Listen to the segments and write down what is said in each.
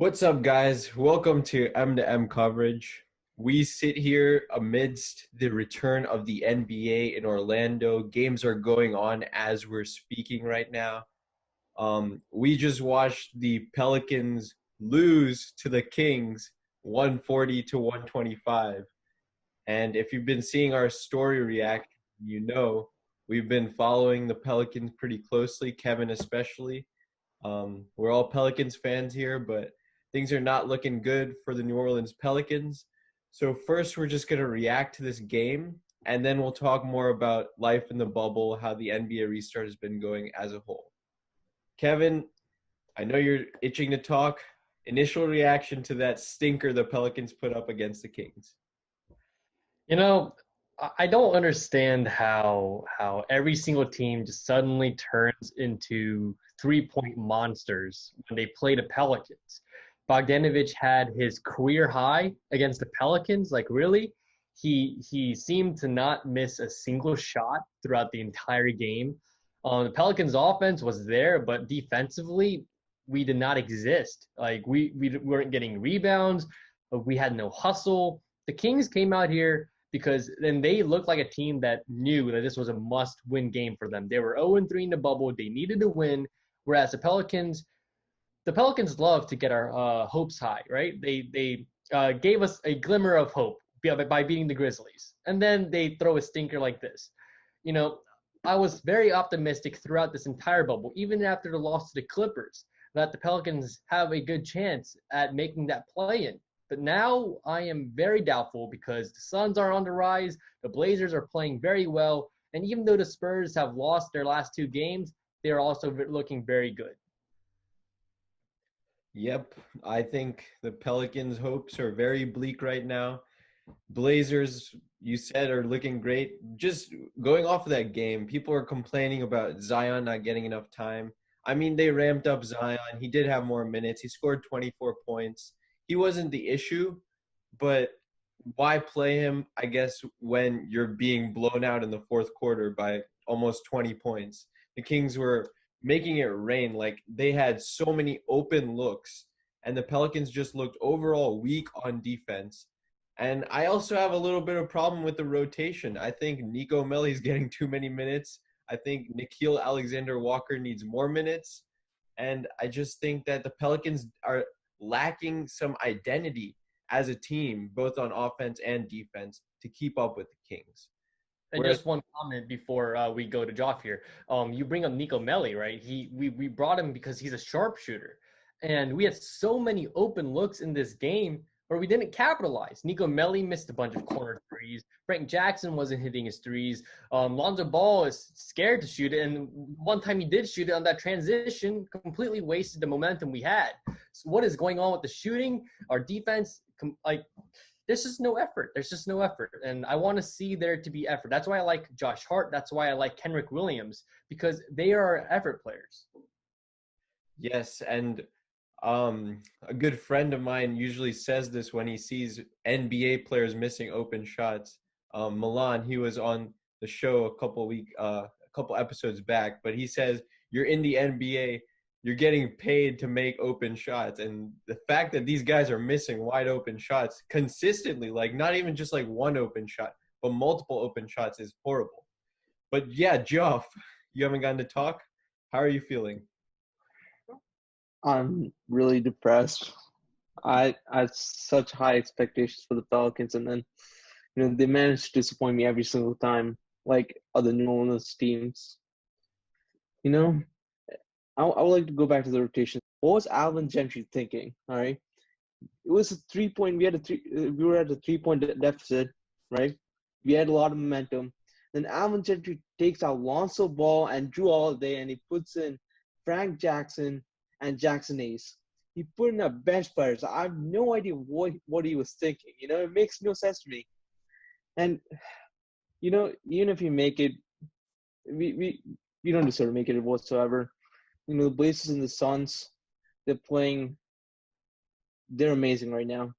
What's up, guys? Welcome to M2M Coverage. We sit here amidst the return of the NBA in Orlando. Games are going on as we're speaking right now. We just watched the Pelicans lose to the Kings 140 to 125. And if you've been seeing our story react, you know we've been following the Pelicans pretty closely, Kevin especially. We're all Pelicans fans here, but things are not looking good for the New Orleans Pelicans. So first, we're just going to react to this game, and then we'll talk more about life in the bubble, how the NBA restart has been going as a whole. Kevin, I know you're itching to talk. Initial reaction to that stinker the Pelicans put up against the Kings. You know, I don't understand how every single team just suddenly turns into 3-point monsters when they play the Pelicans. Bogdanovich had his career high against the Pelicans. Like really, he seemed to not miss a single shot throughout the entire game. The Pelicans' offense was there, but defensively, we did not exist. Like we weren't getting rebounds. We had no hustle. The Kings came out here because then they looked like a team that knew that this was a must-win game for them. They were 0-3 in the bubble. They needed to win. Whereas the Pelicans love to get our hopes high, right? They gave us a glimmer of hope by beating the Grizzlies, and then they throw a stinker like this. You know, I was very optimistic throughout this entire bubble, even after the loss to the Clippers, that the Pelicans have a good chance at making that play-in. But now I am very doubtful because the Suns are on the rise, the Blazers are playing very well, and even though the Spurs have lost their last two games, they are also looking very good. Yep, I think the Pelicans' hopes are very bleak right now. Blazers, you said, are looking great. Just going off of that game, people are complaining about Zion not getting enough time. I mean, they ramped up Zion. He did have more minutes. He scored 24 points. He wasn't the issue, but why play him, I guess, when you're being blown out in the fourth quarter by almost 20 points? The Kings were making it rain. Like, they had so many open looks, and the Pelicans just looked overall weak on defense. And I also have a little bit of problem with the rotation. I think Nico Melli's getting too many minutes. I think Nikhil Alexander Walker needs more minutes. And I just think that the Pelicans are lacking some identity as a team, both on offense and defense, to keep up with the Kings. And Whereas, just one comment before we go to Joff here. You bring up Nico Melli, right? We brought him because he's a sharpshooter, and we had so many open looks in this game where we didn't capitalize. Nico Melli missed a bunch of corner threes. Frank Jackson wasn't hitting his threes. Lonzo Ball is scared to shoot it, and one time he did shoot it on that transition, completely wasted the momentum we had. So what is going on with the shooting? Our defense, like there's just no effort. There's just no effort. And I want to see there to be effort. That's why I like Josh Hart. That's why I like Kenrick Williams, because they are effort players. yes, and a good friend of mine usually says this when he sees NBA players missing open shots. Milan, he was on the show a couple episodes back, but he says you're in the NBA, you're getting paid to make open shots, and the fact that these guys are missing wide open shots consistently, like not even just like one open shot, but multiple open shots, is horrible. But yeah, Geoff, you haven't gotten to talk. How are you feeling? I'm really depressed. I had such high expectations for the Pelicans, and then they managed to disappoint me every single time, like other New Orleans teams. You know, I would like to go back to the rotation. What was Alvin Gentry thinking? All right, it was a 3-point. We were at a 3-point deficit, right? We had a lot of momentum. Then Alvin Gentry takes out Lonzo Ball and Drew Holiday, and he puts in Frank Jackson and Jackson Ace. He put in a bench players. I have no idea what he was thinking. It makes no sense to me. And even if you make it, we don't deserve to make it whatsoever. The Blazers and the Suns, they're playing. They're amazing right now,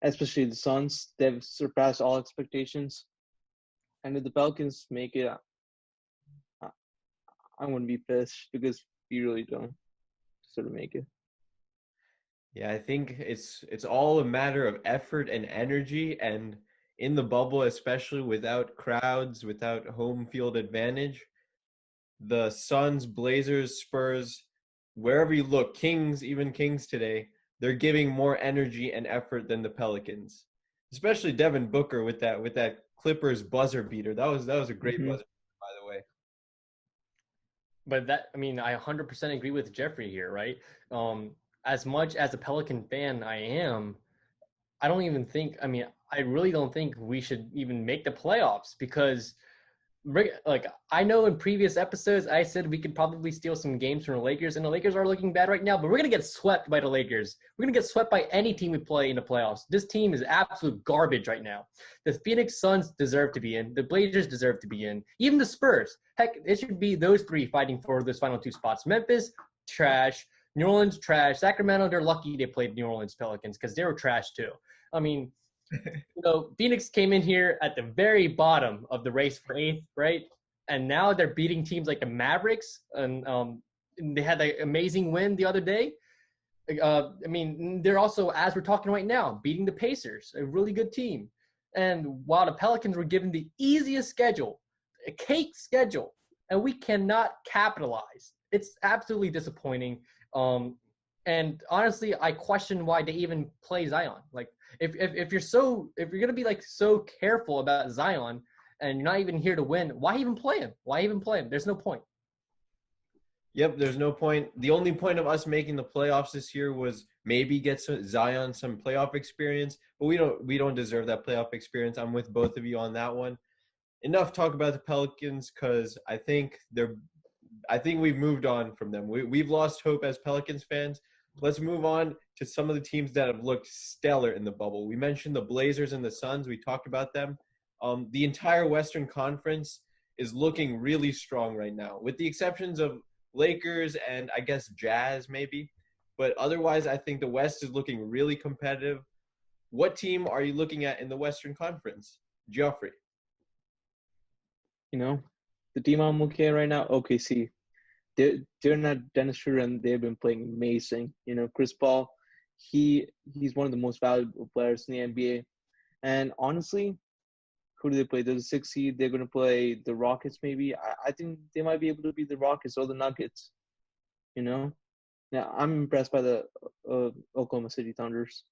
especially the Suns. They've surpassed all expectations. And if the Pelicans make it, I'm going to be pissed because we really don't deserve to make it. Yeah, I think it's all a matter of effort and energy, and in the bubble, especially without crowds, without home field advantage, the Suns, Blazers, Spurs, wherever you look, Kings, even Kings today, they're giving more energy and effort than the Pelicans. Especially Devin Booker with that Clippers buzzer beater. That was a great Hmm. buzzer beater, by the way. But that, I mean, I 100% agree with Jeffrey here, right? Um, as much as a Pelican fan I am, I don't even think, I mean, I really don't think we should even make the playoffs because like I know in previous episodes I said we could probably steal some games from the Lakers, and the Lakers are looking bad right now. But we're gonna get swept by the Lakers. We're gonna get swept by any team we play in the playoffs. This team is absolute garbage right now. The Phoenix Suns deserve to be in. The Blazers deserve to be in. Even the Spurs. Heck, it should be those three fighting for those final two spots. Memphis, trash. New Orleans, trash. Sacramento, they're lucky they played New Orleans Pelicans because they were trash too. I mean, Phoenix came in here at the very bottom of the race for eighth, right? And now they're beating teams like the Mavericks, and they had an amazing win the other day. I mean, they're also, as we're talking right now, beating the Pacers, a really good team. And while the Pelicans were given the easiest schedule, a cake schedule, and we cannot capitalize. It's absolutely disappointing. And honestly, I question why they even play Zion. Like, if you're gonna be like so careful about Zion and you're not even here to win, why even play him? Why even play him? There's no point. Yep, there's no point. The only point of us making the playoffs this year was maybe get Zion some playoff experience, but we don't deserve that playoff experience. I'm with both of you on that one. Enough talk about the Pelicans because I think we've moved on from them. We've lost hope as Pelicans fans. Let's move on to some of the teams that have looked stellar in the bubble. We mentioned the Blazers and the Suns. We talked about them. The entire Western Conference is looking really strong right now, with the exceptions of Lakers and I guess Jazz maybe. But otherwise, I think the West is looking really competitive. What team are you looking at in the Western Conference, Geoffrey? You know, the team I'm looking at right now, OKC. They're not Dennis Schroeder, and they've been playing amazing. Chris Paul, he's one of the most valuable players in the NBA. And honestly, who do they play? They're the sixth seed. They're going to play the Rockets, maybe. I think they might be able to beat the Rockets or the Nuggets. You know, Now I'm impressed by the Oklahoma City Thunders.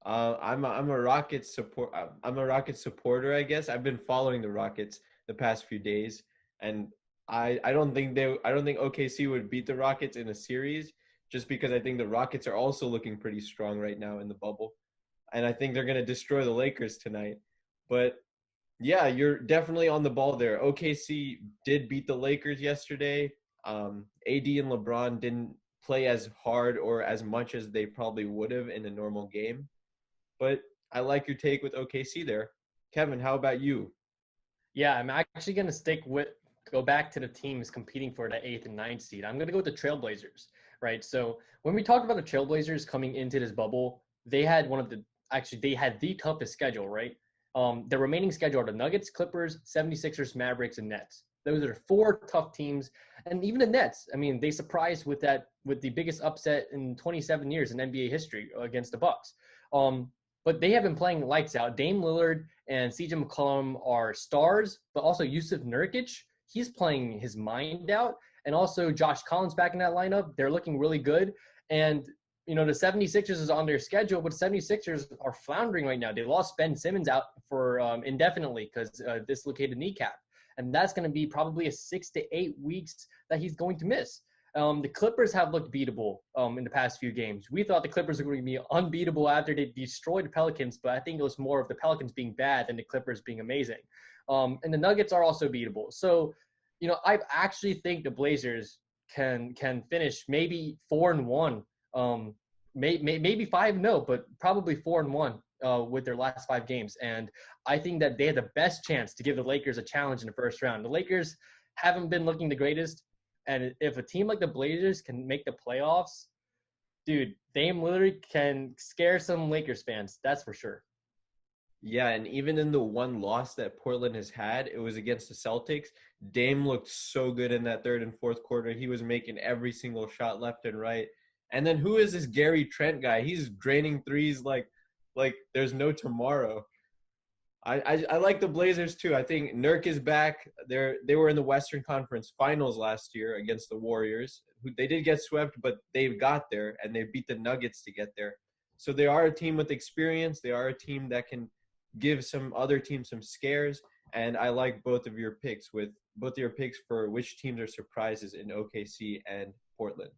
I'm a Rockets support. I'm a Rockets supporter. I guess I've been following the Rockets the past few days, and I don't think OKC would beat the Rockets in a series, just because I think the Rockets are also looking pretty strong right now in the bubble, and I think they're gonna destroy the Lakers tonight. But yeah, you're definitely on the ball there. OKC did beat the Lakers yesterday. AD and LeBron didn't play as hard or as much as they probably would have in a normal game. But I like your take with OKC there. Kevin, how about you? Yeah, I'm actually going to go back to the teams competing for the eighth and ninth seed. I'm going to go with the Trailblazers, right? So when we talked about the Trailblazers coming into this bubble, they had the toughest schedule, right? The remaining schedule are the Nuggets, Clippers, 76ers, Mavericks, and Nets. Those are four tough teams. And even the Nets, I mean, they surprised with the biggest upset in 27 years in NBA history against the Bucks. But they have been playing lights out. Dame Lillard and CJ McCollum are stars, but also Yusuf Nurkic, he's playing his mind out. And also Josh Collins back in that lineup. They're looking really good. And, the 76ers is on their schedule, but 76ers are floundering right now. They lost Ben Simmons out for indefinitely because dislocated kneecap. And that's going to be probably a 6 to 8 weeks that he's going to miss. The Clippers have looked beatable in the past few games. We thought the Clippers were going to be unbeatable after they destroyed the Pelicans, but I think it was more of the Pelicans being bad than the Clippers being amazing. And the Nuggets are also beatable. So, I actually think the Blazers can finish maybe 4-1, maybe 5-0, but probably 4-1 with their last 5 games. And I think that they had the best chance to give the Lakers a challenge in the first round. The Lakers haven't been looking the greatest. And if a team like the Blazers can make the playoffs, dude, Dame literally can scare some Lakers fans. That's for sure. Yeah, and even in the one loss that Portland has had, it was against the Celtics. Dame looked so good in that third and fourth quarter. He was making every single shot left and right. And then who is this Gary Trent guy? He's draining threes like there's no tomorrow. I like the Blazers too. I think Nurk is back. They were in the Western Conference Finals last year against the Warriors. They did get swept, but they got there and they beat the Nuggets to get there. So they are a team with experience. They are a team that can give some other teams some scares. And I like both of your picks for which teams are surprises in OKC and Portland.